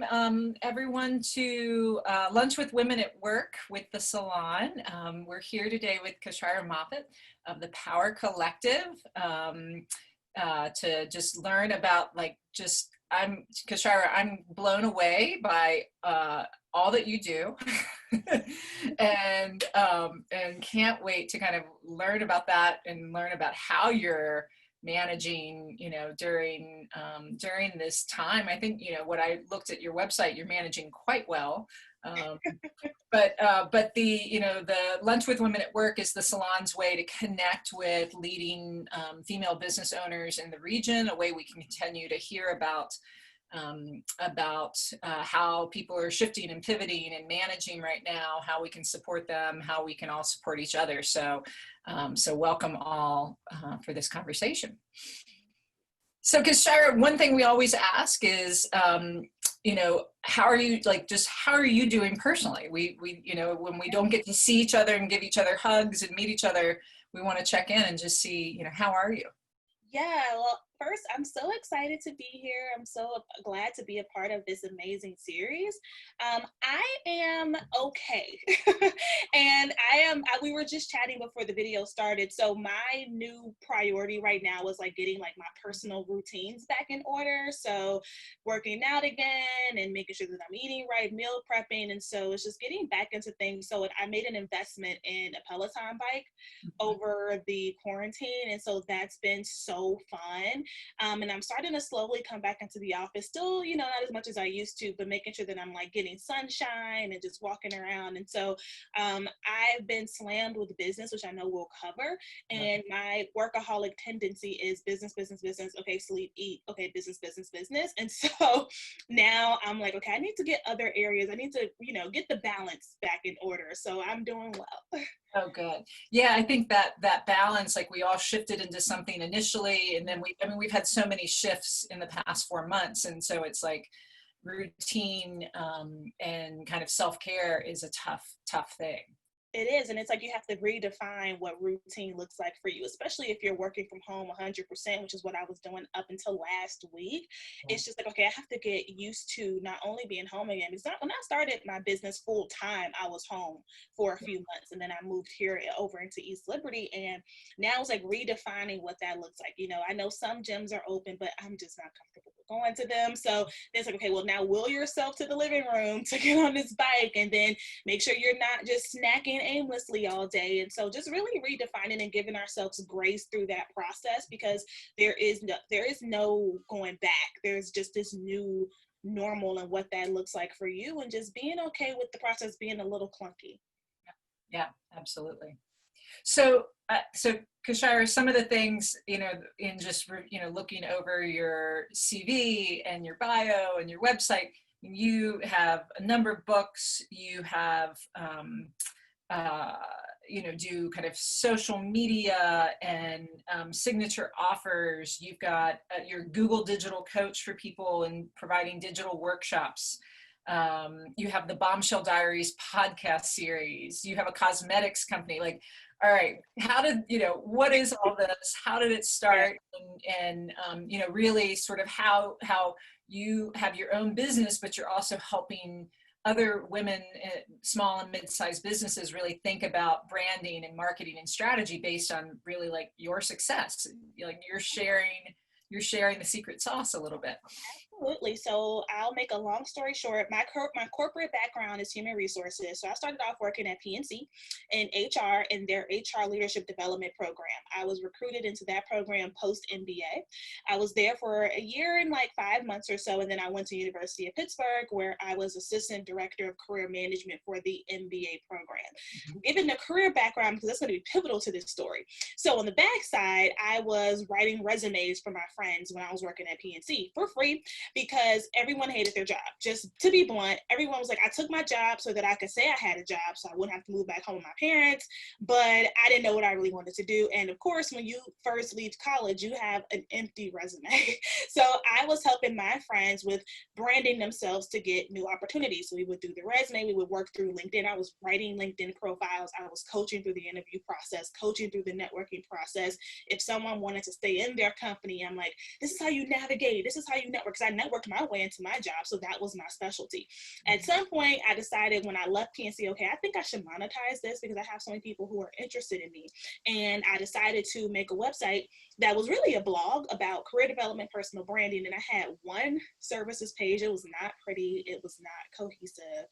welcome everyone to Lunch with Women at Work with the Salon. We're here today with Kashira Moffett of the Power Collective to just learn about Kashira, I'm blown away by all that you do and can't wait to kind of learn about that and learn about how you're managing, during this time. I think, what I looked at your website, you're managing quite well. But the Lunch with Women at Work is the salon's way to connect with leading female business owners in the region, a way we can continue to hear about how people are shifting and pivoting and managing right now, how we can support them, how we can all support each other. So welcome all for this conversation. So Kashira, one thing we always ask is, how are you, how are you doing personally? We when we don't get to see each other and give each other hugs and meet each other, we want to check in and just see, how are you? Yeah, well, first, I'm so excited to be here. I'm so glad to be a part of this amazing series. I am okay. And we were just chatting before the video started. So my new priority right now is getting my personal routines back in order. So working out again and making sure that I'm eating right, meal prepping. And so it's just getting back into things. So I made an investment in a Peloton bike over the quarantine. And so that's been so fun. And I'm starting to slowly come back into the office, still, not as much as I used to, but making sure that I'm getting sunshine and just walking around. And so I've been slammed with business, which I know we'll cover. And my workaholic tendency is business, business, business. Okay, sleep, eat. Okay, business, business, business. And so now I'm okay, I need to get other areas. I need to, get the balance back in order. So I'm doing well. Oh, good. Yeah, I think that balance, we all shifted into something initially, and then we've had so many shifts in the past 4 months, and so it's routine and kind of self-care is a tough thing. It is. And it's you have to redefine what routine looks like for you, especially if you're working from home 100%, which is what I was doing up until last week. It's just okay, I have to get used to not only being home again, because when I started my business full time, I was home for a few months, and then I moved here over into East Liberty. And now it's redefining what that looks like. I know some gyms are open, but I'm just not comfortable going to them. So it's okay, well, now will yourself to the living room to get on this bike, and then make sure you're not just snacking aimlessly all day. And so just really redefining and giving ourselves grace through that process, because there is no going back. There's just this new normal and what that looks like for you, and just being okay with the process being a little clunky. Yeah, absolutely. So Kashira, some of the things, in just, looking over your CV and your bio and your website, you have a number of books, you have, do kind of social media and signature offers. You've got your Google digital coach for people and providing digital workshops. You have the Bombshell Diaries podcast series. You have a cosmetics company. All right, what is all this? How did it start? And really sort of how you have your own business, but you're also helping other women, small and mid-sized businesses, really think about branding and marketing and strategy based on really your success. You're sharing the secret sauce a little bit. Absolutely. So I'll make a long story short. My corporate background is human resources. So I started off working at PNC in HR in their HR leadership development program. I was recruited into that program post MBA. I was there for a year and 5 months or so. And then I went to University of Pittsburgh, where I was assistant director of career management for the MBA program. Given the career background, because that's going to be pivotal to this story. So on the backside, I was writing resumes for my friends when I was working at PNC for free, because everyone hated their job. Just to be blunt, everyone was I took my job so that I could say I had a job, so I wouldn't have to move back home with my parents, but I didn't know what I really wanted to do. And of course, when you first leave college, you have an empty resume. So I was helping my friends with branding themselves to get new opportunities. So we would do the resume, we would work through LinkedIn. I was writing LinkedIn profiles. I was coaching through the interview process, coaching through the networking process. If someone wanted to stay in their company, I'm this is how you navigate. This is how you network. Because I networked my way into my job. So that was my specialty. At some point, I decided when I left PNC, okay, I think I should monetize this because I have so many people who are interested in me. And I decided to make a website that was really a blog about career development, personal branding. And I had one services page. It was not pretty. It was not cohesive.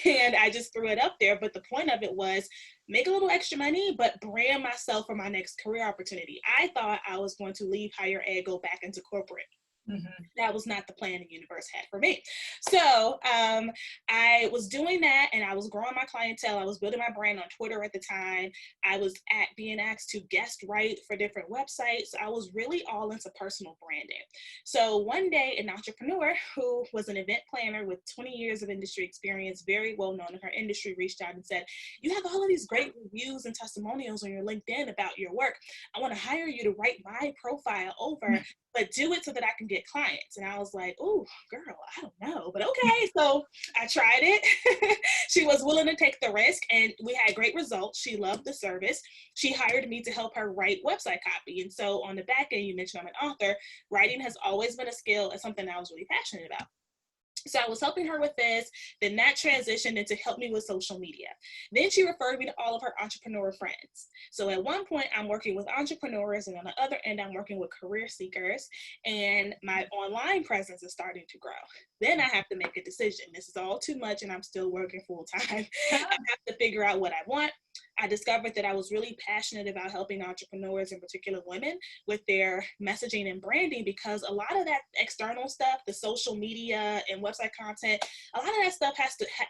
And I just threw it up there. But the point of it was make a little extra money, but brand myself for my next career opportunity. I thought I was going to leave higher ed, go back into corporate. Mm-hmm. That was not the plan the universe had for me. So I was doing that, and I was growing my clientele. I was building my brand on Twitter at the time. I was being asked to guest write for different websites. I was really all into personal branding. So one day, an entrepreneur who was an event planner with 20 years of industry experience, very well known in her industry, reached out and said, you have all of these great reviews and testimonials on your LinkedIn about your work. I want to hire you to write my profile over, but do it so that I can get clients. And I was like, oh, girl, I don't know, but okay. So I tried it. She was willing to take the risk, and we had great results. She loved the service. She hired me to help her write website copy. And so on the back end, you mentioned I'm an author. Writing has always been a skill and something I was really passionate about. So I was helping her with this, then that transitioned into help me with social media. Then she referred me to all of her entrepreneur friends. So at one point I'm working with entrepreneurs, and on the other end, I'm working with career seekers, and my online presence is starting to grow. Then I have to make a decision. This is all too much, and I'm still working full time. I have to figure out what I want. I discovered that I was really passionate about helping entrepreneurs, in particular women, with their messaging and branding, because a lot of that external stuff, the social media and website content, a lot of that stuff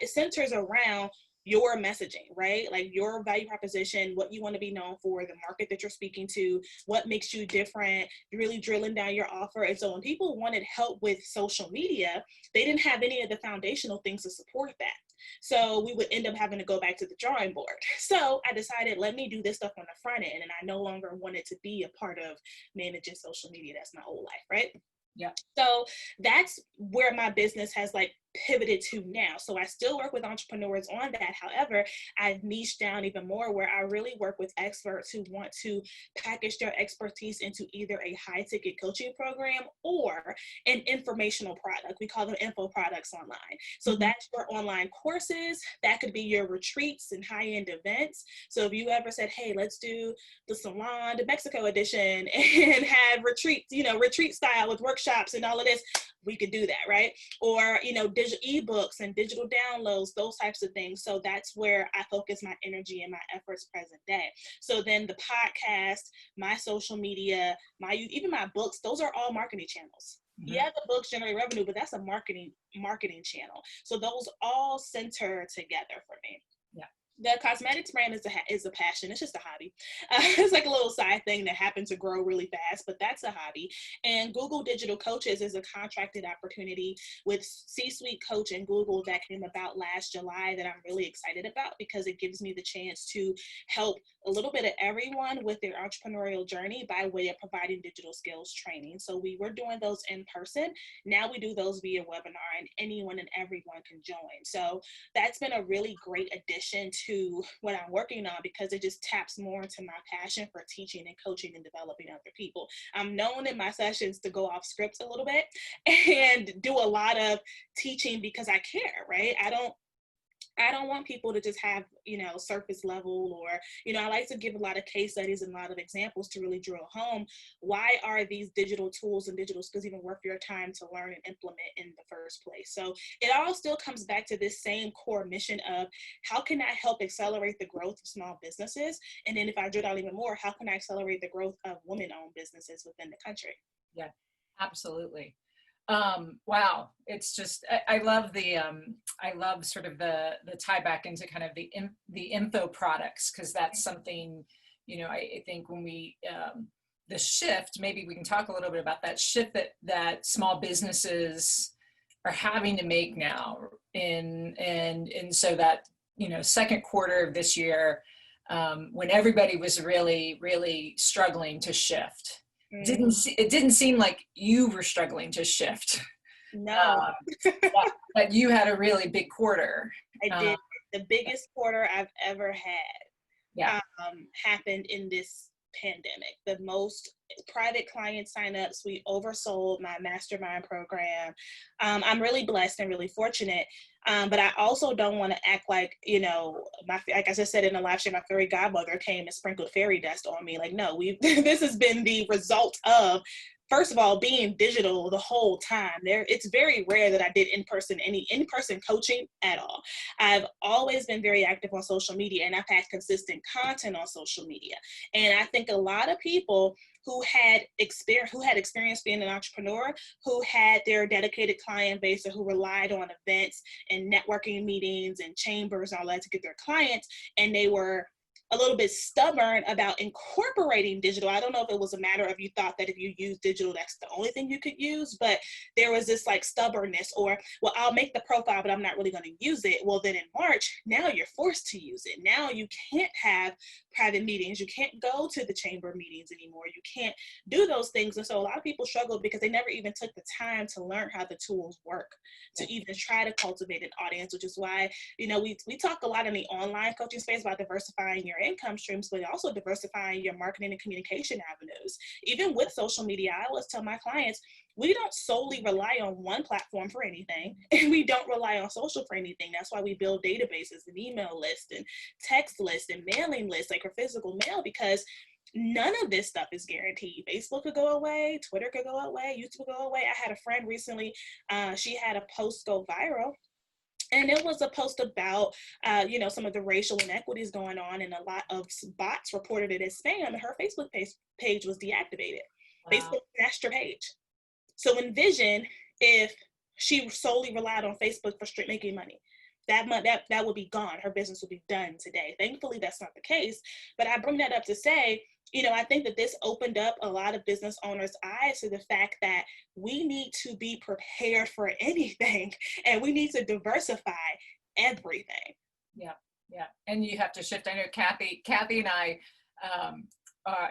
it centers around your messaging, right? Like your value proposition, what you want to be known for, the market that you're speaking to, what makes you different, really drilling down your offer. And so when people wanted help with social media, they didn't have any of the foundational things to support that. So we would end up having to go back to the drawing board. So I decided, let me do this stuff on the front end. And I no longer wanted to be a part of managing social media. That's my old life, right? Yeah. So that's where my business has like pivoted to now. So I still work with entrepreneurs on that. However, I've niched down even more, where I really work with experts who want to package their expertise into either a high ticket coaching program or an informational product. We call them info products online. So that's your online courses. That could be your retreats and high-end events. So if you ever said, hey, let's do the Salon de Mexico edition and have retreats, retreat style with workshops and all of this, we could do that, right? Or, digital ebooks and digital downloads, those types of things. So that's where I focus my energy and my efforts present day. So then the podcast, my social media, even my books, those are all marketing channels. Mm-hmm. Yeah, the books generate revenue, but that's a marketing channel. So those all center together for me. Yeah. The cosmetics brand is a passion. It's just a hobby. It's like a little side thing that happened to grow really fast, but that's a hobby. And Google Digital Coaches is a contracted opportunity with C-Suite Coach and Google that came about last July that I'm really excited about, because it gives me the chance to help a little bit of everyone with their entrepreneurial journey by way of providing digital skills training. So we were doing those in person. Now we do those via webinar, and anyone and everyone can join. So that's been a really great addition to what I'm working on, because it just taps more into my passion for teaching and coaching and developing other people. I'm known in my sessions to go off script a little bit and do a lot of teaching because I care, right? I don't want people to just have, surface level, or, I like to give a lot of case studies and a lot of examples to really drill home. Why are these digital tools and digital skills even worth your time to learn and implement in the first place? So it all still comes back to this same core mission of how can I help accelerate the growth of small businesses? And then if I drill down even more, how can I accelerate the growth of women-owned businesses within the country? Yeah, absolutely. Wow. It's just, I love I love sort of the tie back into kind of the info products, because that's something, I think when we, the shift, maybe we can talk a little bit about that shift that small businesses are having to make now. And so that, second quarter of this year, when everybody was really, really struggling to shift. It didn't seem like you were struggling to shift. No. But you had a really big quarter. I did. The biggest quarter I've ever had. Yeah. Happened in this pandemic. The most private client signups. We oversold my mastermind program. I'm really blessed and really fortunate. But I also don't want to act like, you know, like I just said in the live stream, my fairy godmother came and sprinkled fairy dust on me. Like, no, this has been the result of, first of all, being digital the whole time. It's very rare that I did any in-person coaching at all. I've always been very active on social media, and I've had consistent content on social media. And I think a lot of people who had experience being an entrepreneur, who had their dedicated client base, or who relied on events and networking meetings and chambers and all that to get their clients, and they were a little bit stubborn about incorporating digital. I don't know if it was a matter of you thought that if you use digital, that's the only thing you could use, but there was this like stubbornness, or, well, I'll make the profile, but I'm not really going to use it. Well, then in March, now you're forced to use it. Now you can't have private meetings. You can't go to the chamber meetings anymore. You can't do those things. And so a lot of people struggle because they never even took the time to learn how the tools work, to even try to cultivate an audience, which is why, you know, we talk a lot in the online coaching space about diversifying your income streams, but also diversifying your marketing and communication avenues. Even with social media, I always tell my clients, we don't solely rely on one platform for anything, and we don't rely on social for anything. That's why we build databases and email lists and text lists and mailing lists, like for physical mail, because none of this stuff is guaranteed. Facebook could go away, Twitter could go away, YouTube could go away. I had a friend recently, she had a post go viral, and it was a post about, you know, some of the racial inequities going on, and a lot of bots reported it as spam, and her Facebook page was deactivated. Wow. Facebook crashed her page. So envision if she solely relied on Facebook for straight making money. That would be gone. Her business would be done today. Thankfully, that's not the case. But I bring that up to say, you know, I think that this opened up a lot of business owners' eyes to the fact that we need to be prepared for anything, and we need to diversify everything. Yeah, yeah. And you have to shift. I know Kathy and I,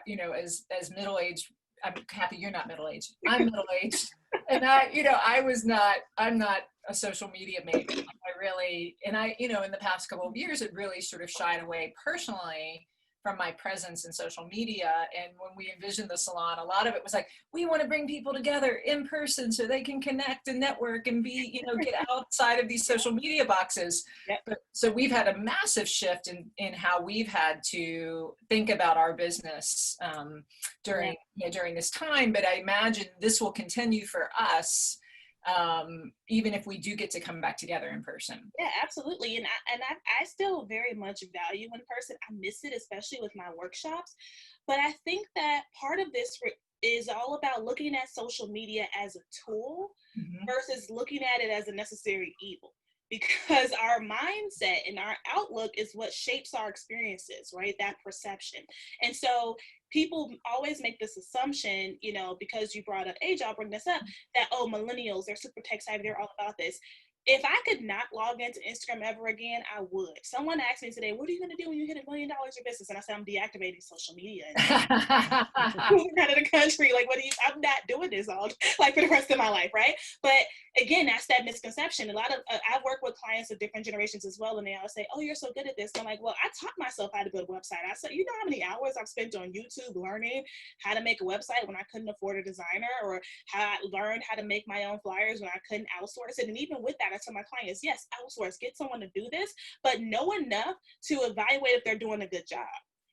you know, as middle-aged, Kathy, you're not middle-aged. I'm middle-aged. And I'm not a social media maven. You know, in the past couple of years, it really sort of shied away personally from my presence in social media. And when we envisioned the salon, a lot of it was like, we want to bring people together in person so they can connect and network and be, you know, get outside of these social media boxes. Yep. But, so we've had a massive shift in how we've had to think about our business during this time. But I imagine this will continue for us, even if we do get to come back together in person. Yeah, absolutely. And I still very much value in person. I miss it, especially with my workshops. But I think that part of this is all about looking at social media as a tool versus looking at it as a necessary evil. Because our mindset and our outlook is what shapes our experiences, right? That perception. And so people always make this assumption, you know, because you brought up age, I'll bring this up, that, oh, millennials, they're super tech savvy, they're all about this. If I could not log into Instagram ever again, I would. Someone asked me today, what are you going to do when you hit $1 million in business? And I said, I'm deactivating social media. Moving out of the country. Like, I'm not doing this all, like, for the rest of my life, right? But again, that's that misconception. A lot of, I've worked with clients of different generations as well, and they always say, oh, you're so good at this. And I'm like, well, I taught myself how to build a website. I said, you know how many hours I've spent on YouTube learning how to make a website when I couldn't afford a designer, or how I learned how to make my own flyers when I couldn't outsource it. And even with that, I tell my clients, yes, outsource, get someone to do this, but know enough to evaluate if they're doing a good job,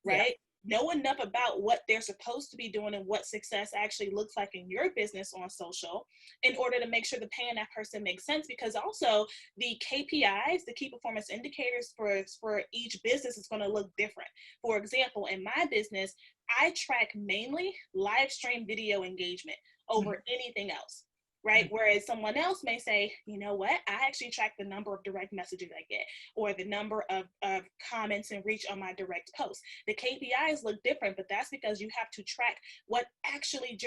right? Yeah. Know enough about what they're supposed to be doing and what success actually looks like in your business on social in order to make sure the paying that person makes sense. Because also the KPIs, the key performance indicators for each business is going to look different. For example, in my business, I track mainly live stream video engagement over anything else. Right? Whereas someone else may say, you know what, I actually track the number of direct messages I get, or the number of comments and reach on my direct posts. The KPIs look different, but that's because you have to track what actually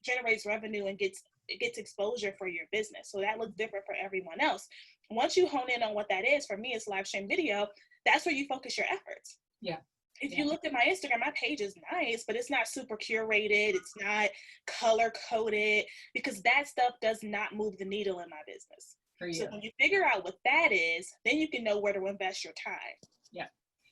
generates revenue and gets exposure for your business. So that looks different for everyone else. Once you hone in on what that is, for me, it's live stream video. That's where you focus your efforts. Yeah. If you look at my Instagram, my page is nice, but it's not super curated. It's not color coded, because that stuff does not move the needle in my business. So when you figure out what that is, then you can know where to invest your time. Yeah.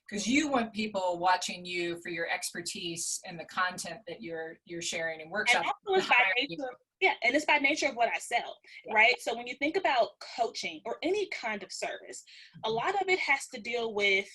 because you want people watching you for your expertise and the content that you're sharing in And workshops. also it's by nature, yeah, and it's by nature of what I sell, right? So when you think about coaching or any kind of service, a lot of it has to deal with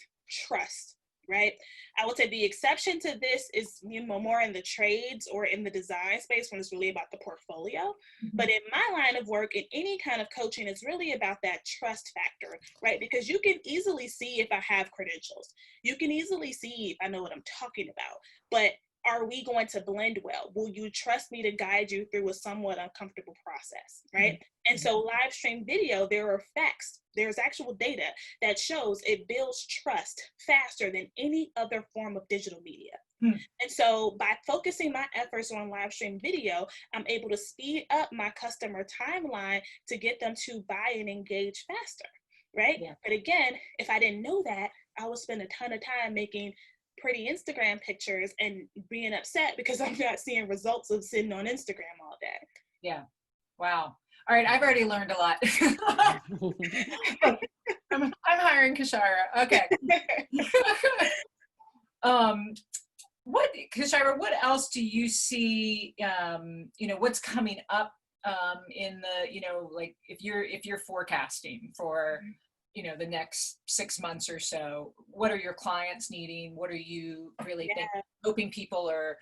trust, right? I would say the exception to this is, you know, more in the trades or in the design space when it's really about the portfolio. But in my line of work, in any kind of coaching, it's really about that trust factor, right? Because you can easily see if I have credentials. You can easily see if I know what I'm talking about. But are we going to blend well? Will you trust me to guide you through a somewhat uncomfortable process, right? And so live stream video, there are facts, there's actual data that shows it builds trust faster than any other form of digital media. And so by focusing my efforts on live stream video, I'm able to speed up my customer timeline to get them to buy and engage faster, right? But again, if I didn't know that, I would spend a ton of time making pretty Instagram pictures and being upset because I'm not seeing results of sitting on Instagram all day. Yeah. Wow. All right. I've already learned a lot. I'm hiring Kashara. Okay. Kashira, what else do you see, you know, what's coming up in the, you know, like if you're forecasting for, you know, the next 6 months or so, what are your clients needing? What are you really hoping people are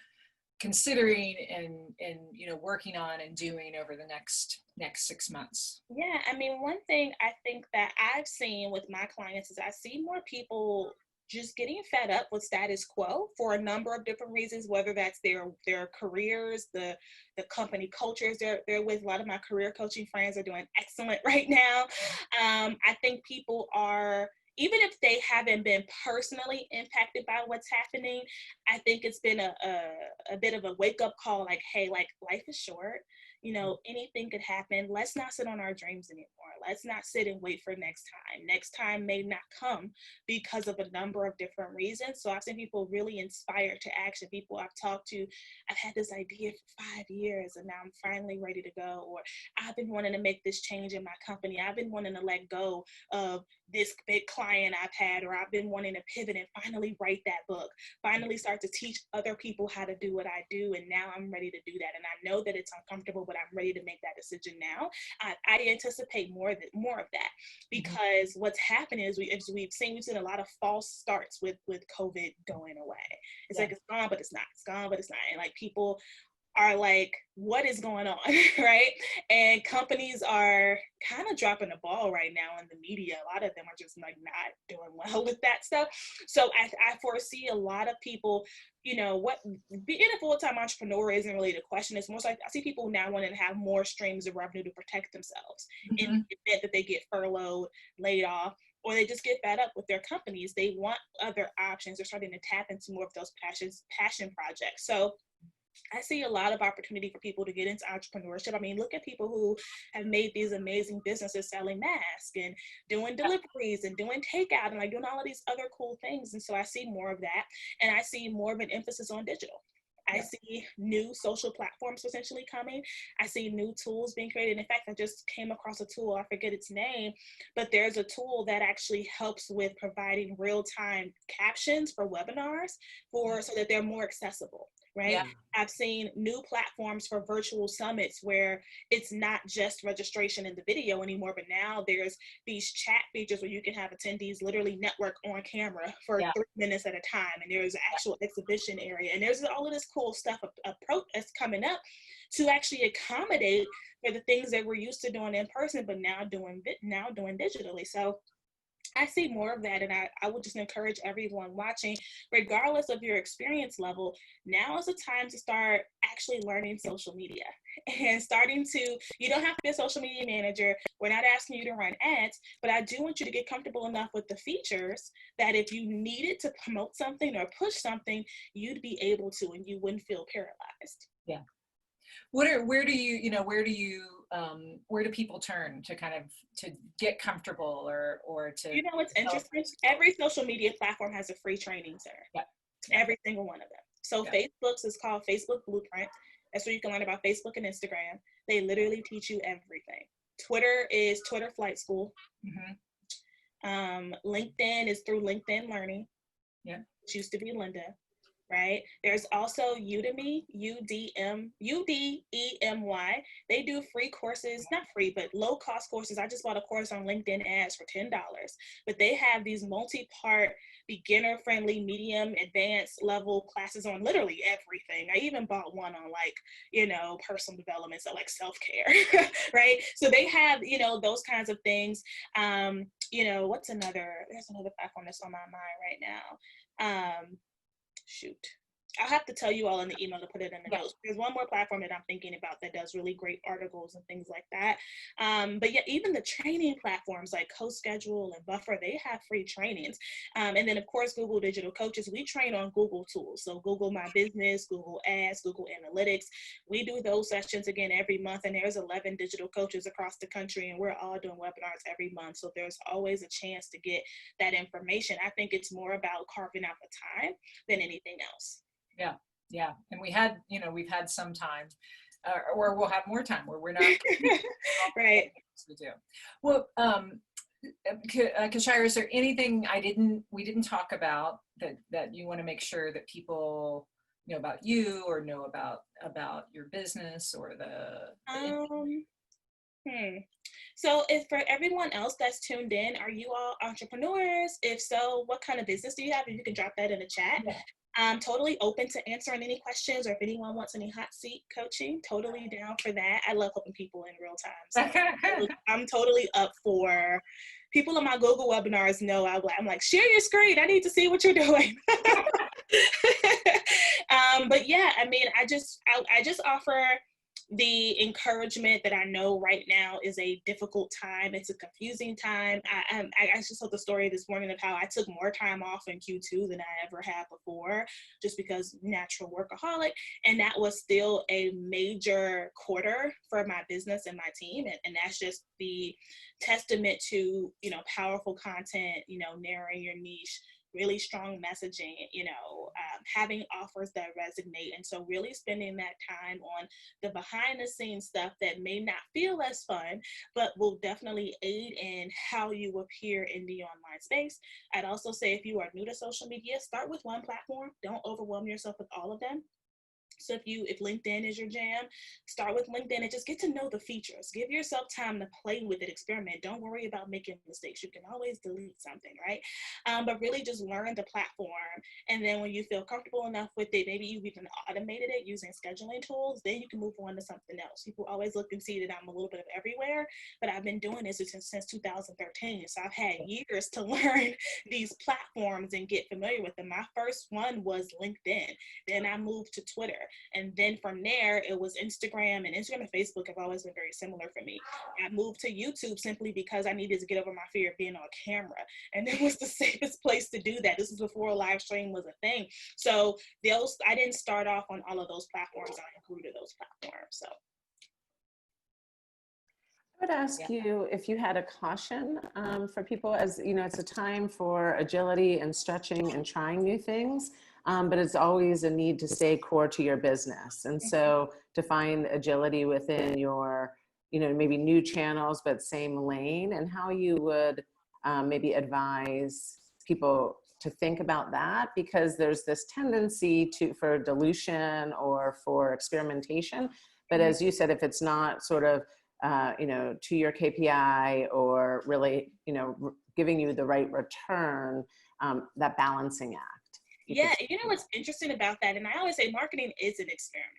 considering and, you know, working on and doing over the next 6 months? Yeah, I mean, one thing I think that I've seen with my clients is I see more people just getting fed up with status quo for a number of different reasons, whether that's their careers, the company cultures they're with. A lot of my career coaching friends are doing excellent right now. I think people are, even if they haven't been personally impacted by what's happening, I think it's been a bit of a wake up call, like, hey, like life is short. You know, anything could happen. Let's not sit on our dreams anymore. Let's not sit and wait for next time. Next time may not come because of a number of different reasons. So I've seen people really inspired to action. People I've talked to, I've had this idea for 5 years and now I'm finally ready to go. Or I've been wanting to make this change in my company. I've been wanting to let go of this big client I've had, or I've been wanting to pivot and finally write that book, finally start to teach other people how to do what I do. And now I'm ready to do that. And I know that it's uncomfortable, but I'm ready to make that decision now. I anticipate more of that, because what's happening is we've seen a lot of false starts with COVID going away. It's like, it's gone, but it's not. It's gone, but it's not. And like people are like, what is going on, right? And companies are kind of dropping the ball right now in the media. A lot of them are just like not doing well with that stuff. So I foresee a lot of people, you know, what being a full-time entrepreneur isn't really the question. It's more like I see people now wanting to have more streams of revenue to protect themselves in the event that they get furloughed, laid off, or they just get fed up with their companies. They want other options. They're starting to tap into more of those passion projects. So I see a lot of opportunity for people to get into entrepreneurship. I mean, look at people who have made these amazing businesses selling masks and doing deliveries and doing takeout and like doing all of these other cool things. And so I see more of that. And I see more of an emphasis on digital. I see new social platforms potentially coming. I see new tools being created. In fact, I just came across a tool, I forget its name, but there's a tool that actually helps with providing real-time captions for webinars so that they're more accessible. Right? Yeah. I've seen new platforms for virtual summits where it's not just registration in the video anymore, but now there's these chat features where you can have attendees literally network on camera for 3 minutes at a time. And there's an actual exhibition area. And there's all of this cool stuff that's coming up to actually accommodate for the things that we're used to doing in person, but now doing digitally. So I see more of that, and I would just encourage everyone watching, regardless of your experience level, now is the time to start actually learning social media and you don't have to be a social media manager. We're not asking you to run ads, but I do want you to get comfortable enough with the features that if you needed to promote something or push something, you'd be able to, and you wouldn't feel paralyzed. Yeah. Where do people turn to kind of to get comfortable or to, you know, it's interesting. Every social media platform has a free training center. Yeah. Every single one of them. So Facebook's is called Facebook Blueprint. That's where you can learn about Facebook and Instagram. They literally teach you everything. Twitter is Twitter Flight School. LinkedIn is through LinkedIn Learning. Yeah. which used to be Linda, right? There's also Udemy, Udemy. They do free courses, not free, but low cost courses. I just bought a course on LinkedIn ads for $10, but they have these multi-part, beginner friendly, medium, advanced level classes on literally everything. I even bought one on personal development, so like self-care, right? So they have, those kinds of things. There's another platform that's on my mind right now. Shoot. I'll have to tell you all in the email to put it in the notes. There's one more platform that I'm thinking about that does really great articles and things like that. But yeah, even the training platforms like CoSchedule and Buffer, they have free trainings. And then of course, Google Digital Coaches, we train on Google tools. So Google My Business, Google Ads, Google Analytics. We do those sessions again every month, and there's 11 digital coaches across the country, and we're all doing webinars every month. So there's always a chance to get that information. I think it's more about carving out the time than anything else. Yeah. And we've had some time, or we'll have more time where we're not right. We do. Well, Kashira, is there anything we didn't talk about that you want to make sure that people know about you or know about your business or So if for everyone else that's tuned in, are you all entrepreneurs? If so, what kind of business do you have? If you can drop that in the chat. Yeah. I'm totally open to answering any questions, or if anyone wants any hot seat coaching, totally down for that. I love helping people in real time. So I'm totally up for people on my Google webinars know I'm like, share your screen. I need to see what you're doing. But yeah, I mean, I just offer the encouragement that I know right now is a difficult time. It's a confusing time. I just told the story this morning of how I took more time off in Q2 than I ever had before, just because natural workaholic. And that was still a major quarter for my business and my team. And that's just the testament to, powerful content, narrowing your niche, really strong messaging, having offers that resonate. And so really spending that time on the behind the scenes stuff that may not feel as fun, but will definitely aid in how you appear in the online space. I'd also say if you are new to social media, start with one platform. Don't overwhelm yourself with all of them. So if LinkedIn is your jam, start with LinkedIn and just get to know the features. Give yourself time to play with it, experiment. Don't worry about making mistakes. You can always delete something, right? But really just learn the platform. And then when you feel comfortable enough with it, maybe you've even automated it using scheduling tools, then you can move on to something else. People always look and see that I'm a little bit of everywhere, but I've been doing this since 2013. So I've had years to learn these platforms and get familiar with them. My first one was LinkedIn. Then I moved to Twitter. And then from there, it was Instagram and Facebook have always been very similar for me. I moved to YouTube simply because I needed to get over my fear of being on camera. And it was the safest place to do that. This was before live stream was a thing. So I didn't start off on all of those platforms. I grew to those platforms. So I would ask you if you had a caution for people, as it's a time for agility and stretching and trying new things, but it's always a need to stay core to your business. And so to find agility within your, maybe new channels, but same lane, and how you would maybe advise people to think about that, because there's this tendency for dilution or for experimentation. But as you said, if it's not sort of to your KPI or really, giving you the right return, that balancing act. Yeah, what's interesting about that, and I always say marketing is an experiment.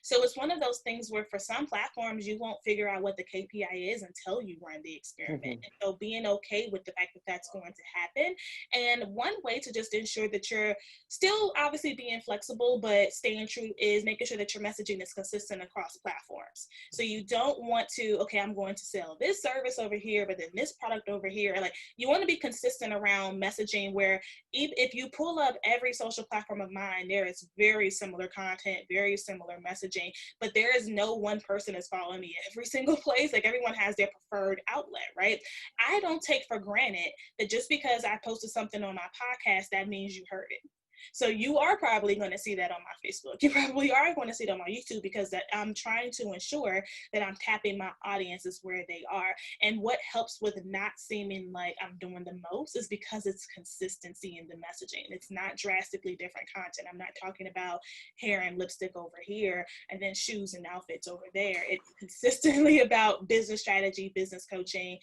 So it's one of those things where for some platforms, you won't figure out what the KPI is until you run the experiment. Mm-hmm. And so being okay with the fact that that's going to happen. And one way to just ensure that you're still obviously being flexible, but staying true, is making sure that your messaging is consistent across platforms. So you don't want to, okay, I'm going to sell this service over here, but then this product over here. Like, you want to be consistent around messaging, where if you pull up every social platform of mine, there is very similar content, very similar messaging, but there is no one person that's following me every single place. Like, everyone has their preferred outlet, right? I don't take for granted that just because I posted something on my podcast, that means you heard it. So you are probably going to see that on my Facebook. You probably are going to see it on my YouTube, because that I'm trying to ensure that I'm tapping my audiences where they are. And what helps with not seeming like I'm doing the most is because it's consistency in the messaging. It's not drastically different content. I'm not talking about hair and lipstick over here and then shoes and outfits over there. It's consistently about business strategy, business coaching,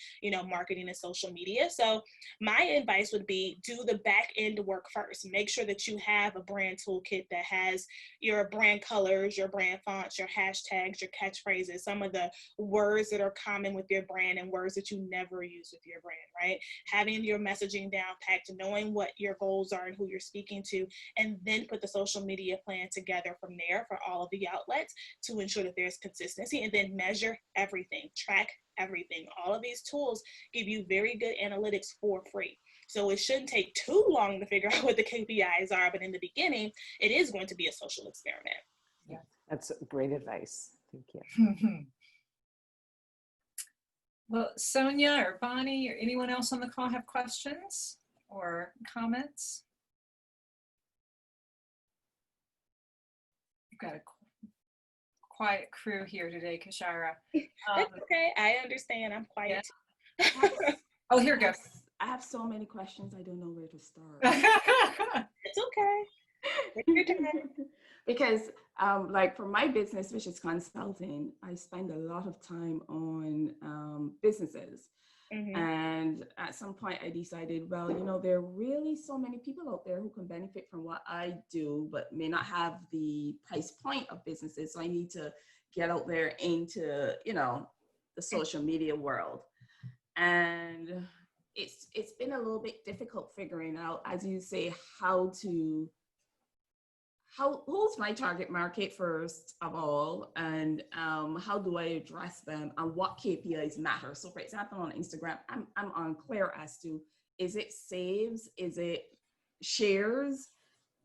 marketing and social media. So my advice would be, do the back end work first. Make sure that you have a brand toolkit that has your brand colors, your brand fonts, your hashtags, your catchphrases, some of the words that are common with your brand and words that you never use with your brand, right? Having your messaging down packed, knowing what your goals are and who you're speaking to, and then put the social media plan together from there for all of the outlets to ensure that there's consistency, and then measure everything, track everything. All of these tools give you very good analytics for free. So it shouldn't take too long to figure out what the KPIs are, but in the beginning, it is going to be a social experiment. Yeah, that's great advice. Thank you. Well, Sonia or Bonnie or anyone else on the call have questions or comments? We've got a quiet crew here today, Kashara. That's okay. I understand. I'm quiet. Yeah. Oh, here goes. I have so many questions. I don't know where to start. It's okay. Take your time. Because like for my business, which is consulting, I spend a lot of time on businesses. Mm-hmm. And at some point I decided, well, there are really so many people out there who can benefit from what I do, but may not have the price point of businesses. So I need to get out there into, the social media world. And it's been a little bit difficult figuring out, as you say, who's my target market first of all, and how do I address them, and what KPIs matter. So for example, on Instagram, I'm unclear as to, is it saves, is it shares,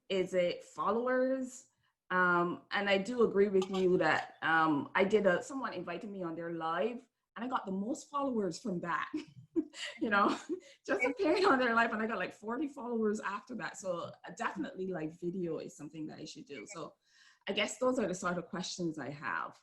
is it followers? And I do agree with you that someone invited me on their live, and I got the most followers from that. Just appearing on their live, and I got like 40 followers after that. So definitely like video is something that I should do. So I guess those are the sort of questions I have.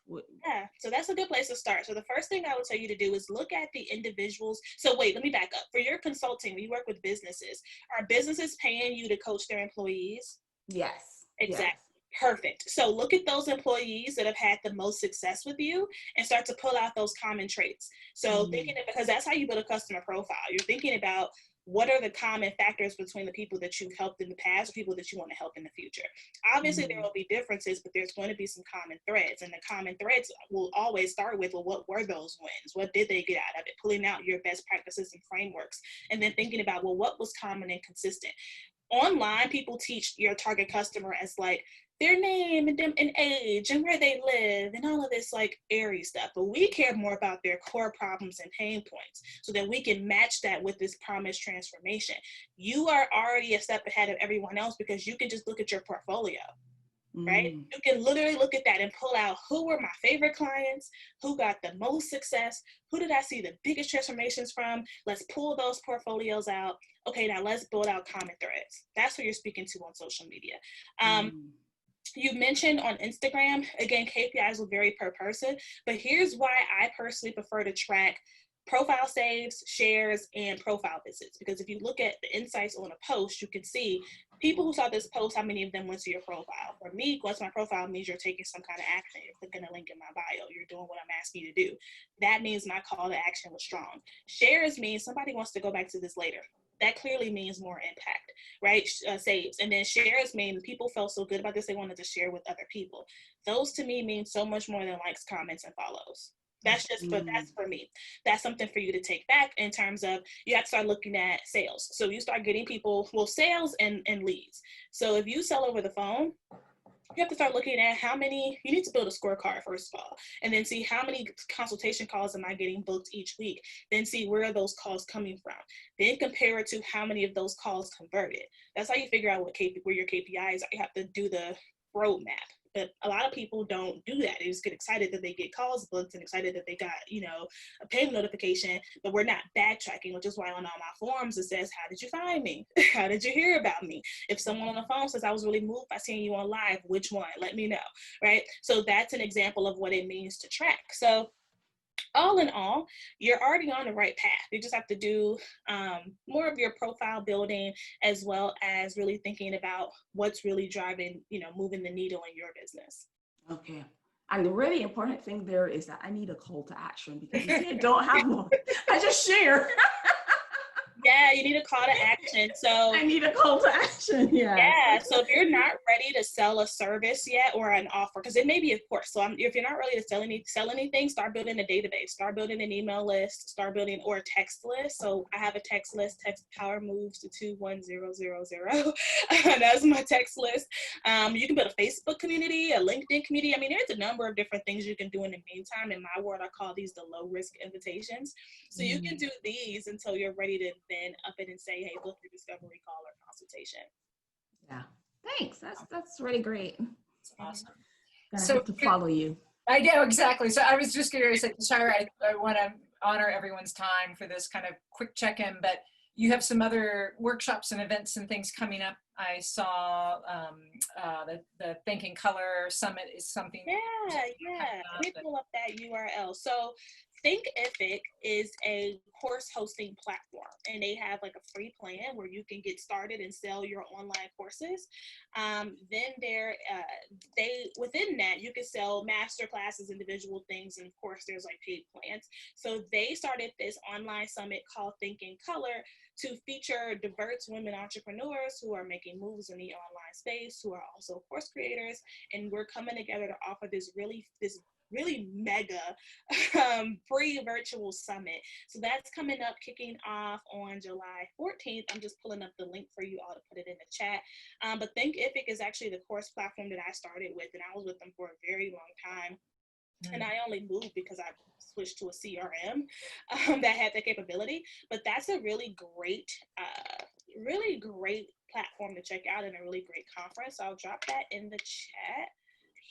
Yeah, so that's a good place to start. So the first thing I would tell you to do is look at the individuals. So wait, let me back up. For your consulting, when you work with businesses, are businesses paying you to coach their employees? Yes. Exactly. Yes. Perfect. So look at those employees that have had the most success with you and start to pull out those common traits. So because that's how you build a customer profile. You're thinking about what are the common factors between the people that you've helped in the past or people that you want to help in the future. Obviously, there will be differences, but there's going to be some common threads. And the common threads will always start with, well, what were those wins? What did they get out of it? Pulling out your best practices and frameworks. And then thinking about, well, what was common and consistent? Online, people teach your target customer as like their name and age and where they live and all of this like airy stuff. But we care more about their core problems and pain points so that we can match that with this promised transformation. You are already a step ahead of everyone else because you can just look at your portfolio. Right? You can literally look at that and pull out who were my favorite clients, who got the most success, who did I see the biggest transformations from. Let's pull those portfolios out. Okay, now let's build out common threads. That's what you're speaking to on social media. You mentioned on Instagram, again, KPIs will vary per person, but here's why I personally prefer to track profile saves, shares, and profile visits. Because if you look at the insights on a post, you can see people who saw this post, how many of them went to your profile. For me, going to my profile means you're taking some kind of action. You're clicking a link in my bio. You're doing what I'm asking you to do. That means my call to action was strong. Shares means somebody wants to go back to this later. That clearly means more impact, right? Saves. And then shares mean people felt so good about this, they wanted to share with other people. Those to me mean so much more than likes, comments, and follows. That's for me. That's something for you to take back in terms of you have to start looking at sales. So you start getting people, sales and leads. So if you sell over the phone, you have to start looking at you need to build a scorecard first of all, and then see how many consultation calls am I getting booked each week, then see where are those calls coming from, then compare it to how many of those calls converted. That's how you figure out where your KPIs are. You have to do the roadmap. but a lot of people don't do that. They just get excited that they get calls booked and excited that they got, you know, a payment notification, but we're not backtracking, which is why on all my forums it says, how did you find me? How did you hear about me? If someone on the phone says, I was really moved by seeing you on live, which one? Let me know, right? So that's an example of what it means to track. So all in all, you're already on the right path. You just have to do more of your profile building, as well as really thinking about what's really driving, you know, moving the needle in your business. Okay. And the really important thing there is that I need a call to action, because you see, I don't have one. I just share. Yeah, you need a call to action. So I need a call to action. yeah. So if you're not ready to sell a service yet or an offer, because it may be a course. So if you're not ready to sell anything, start building a database, start building an email list, start building or a text list. So I have a text list, text power moves to 21000. That's my text list. You can build a Facebook community, a LinkedIn community. I mean, there's a number of different things you can do in the meantime. In my world, I call these the low risk invitations. So you can do these until you're ready to then up it and say, hey, book your discovery call or consultation. Yeah. Thanks. That's really great. That's awesome. Gonna have to follow you. I know, exactly. So I was just curious, like, Shira, I want to honor everyone's time for this kind of quick check-in, but you have some other workshops and events and things coming up. I saw the Thinking Color Summit is something. Yeah. Let me pull up that URL. So Thinkific is a course hosting platform, and they have like a free plan where you can get started and sell your online courses. Then within that, you can sell master classes, individual things, and of course there's like paid plans. So they started this online summit called Thinking Color to feature diverse women entrepreneurs who are making moves in the online space, who are also course creators, and we're coming together to offer this really mega free virtual summit. So that's coming up, kicking off on July 14th. I'm just pulling up the link for you all to put it in the chat. But Thinkific is actually the course platform that I started with, and I was with them for a very long time. And I only moved because I switched to a CRM that had that capability. But that's a really great platform to check out, and a really great conference. So I'll drop that in the chat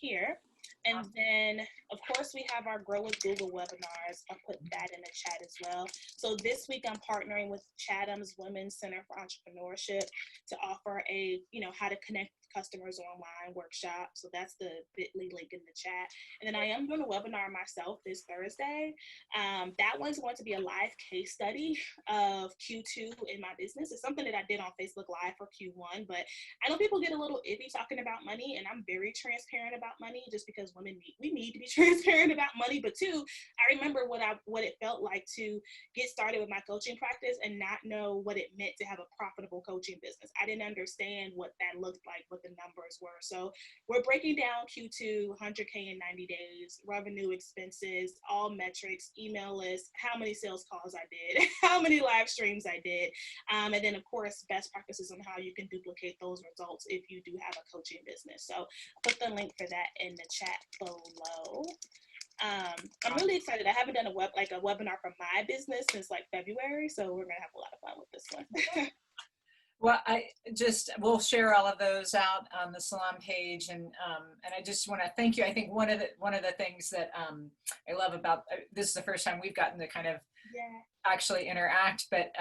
here. And then, of course, we have our Grow with Google webinars. I'll put that in the chat as well. So this week, I'm partnering with Chatham's Women's Center for Entrepreneurship to offer a, how to connect customers online workshop. So that's the bit.ly link in the chat. And then I am doing a webinar myself this Thursday. That one's going to be a live case study of Q2 in my business. It's something that I did on Facebook Live for Q1, but I know people get a little iffy talking about money, and I'm very transparent about money just because women need to be transparent about money. But two, I remember what it felt like to get started with my coaching practice and not know what it meant to have a profitable coaching business. I didn't understand what that looked like, what the numbers were. So we're breaking down Q2, 100K in 90 days, revenue, expenses, all metrics, email list, how many sales calls I did, how many live streams I did, and then of course best practices on how you can duplicate those results if you do have a coaching business. So put the link for that in the chat below. I'm really excited. I haven't done a webinar for my business since like February, so we're gonna have a lot of fun with this one. Well, we'll share all of those out on the Salon page, and I just want to thank you. I think one of the things that I love about this is the first time we've gotten to kind of actually interact, but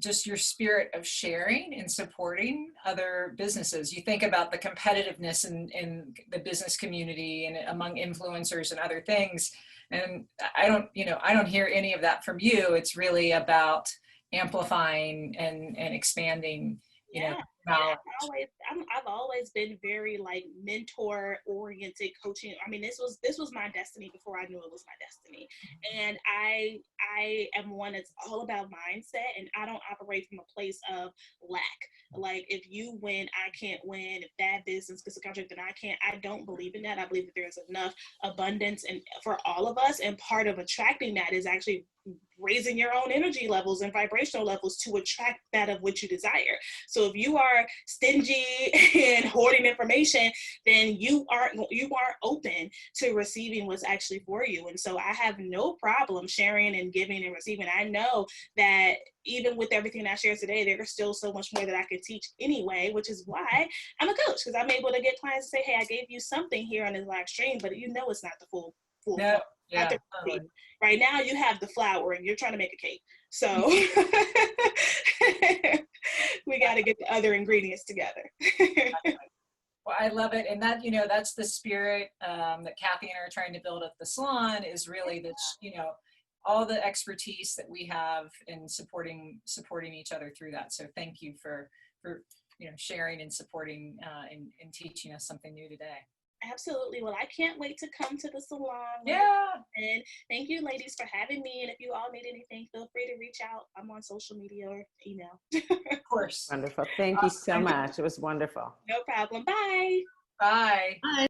just your spirit of sharing and supporting other businesses. You think about the competitiveness in the business community and among influencers and other things, and I don't hear any of that from you. It's really about amplifying and expanding, I've always been very like mentor oriented coaching. I mean, this was my destiny before I knew it was my destiny. And I am one that's all about mindset, and I don't operate from a place of lack. Like, if you win, I can't win. If that business gets a contract, then I can't. I don't believe in that. I believe that there's enough abundance and for all of us, and part of attracting that is actually raising your own energy levels and vibrational levels to attract that of which you desire. So if you are are stingy and hoarding information, then you aren't open to receiving what's actually for you. And so I have no problem sharing and giving and receiving. I know that even with everything I shared today, there's still so much more that I could teach anyway, which is why I'm a coach, because I'm able to get clients to say, hey, I gave you something here on this live stream, but you know it's not the full No, yeah, totally. Right now you have the flour and you're trying to make a cake. So we got to get the other ingredients together. Well, I love it. And that, you know, that's the spirit that Kathy and I are trying to build at the salon, is really that, you know, all the expertise that we have in supporting each other through that. So thank you for you know, sharing and supporting and teaching us something new today. Absolutely. Well, I can't wait to come to the salon. Yeah. And thank you, ladies, for having me. And if you all need anything, feel free to reach out. I'm on social media or email. Of course. Wonderful. Thank you so much. It was wonderful. No problem. Bye. Bye. Bye.